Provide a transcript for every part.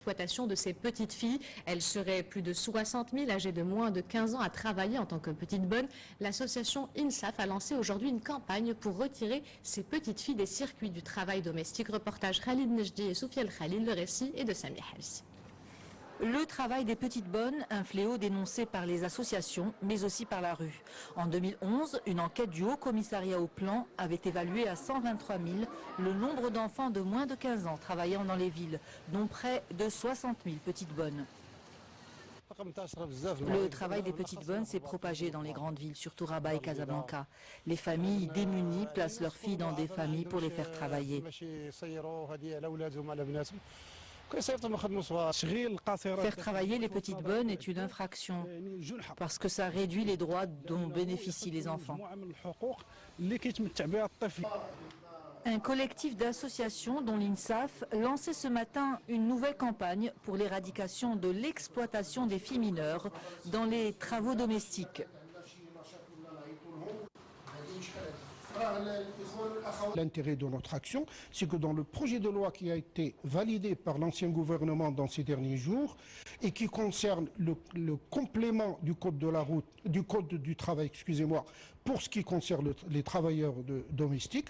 L'exploitation de ces petites filles, elles seraient plus de 60 000 âgées de moins de 15 ans à travailler en tant que petites bonnes. L'association INSAF a lancé aujourd'hui une campagne pour retirer ces petites filles des circuits du travail domestique. Reportage Khalid Nejdi et Soufiane Khalil, le récit est de Sami Halsi. Le travail des petites bonnes, un fléau dénoncé par les associations, mais aussi par la rue. En 2011, une enquête du Haut Commissariat au Plan avait évalué à 123 000 le nombre d'enfants de moins de 15 ans travaillant dans les villes, dont près de 60 000 petites bonnes. Le travail des petites bonnes s'est propagé dans les grandes villes, surtout Rabat et Casablanca. Les familles démunies placent leurs filles dans des familles pour les faire travailler. Faire travailler les petites bonnes est une infraction parce que ça réduit les droits dont bénéficient les enfants. Un collectif d'associations dont l'INSAF lançait ce matin une nouvelle campagne pour l'éradication de l'exploitation des filles mineures dans les travaux domestiques. L'intérêt de notre action, c'est que dans le projet de loi qui a été validé par l'ancien gouvernement dans ces derniers jours et qui concerne le complément du code de la route, du code du travail, excusez-moi, pour ce qui concerne les travailleurs domestiques,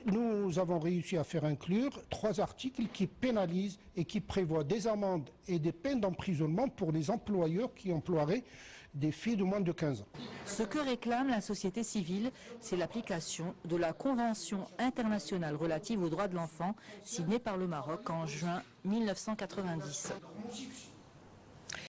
nous avons réussi à faire inclure 3 articles qui pénalisent et qui prévoient des amendes et des peines d'emprisonnement pour les employeurs qui emploieraient des filles de moins de 15 ans. Ce que réclame la société civile, c'est l'application de la Convention internationale relative aux droits de l'enfant signée par le Maroc en juin 1990.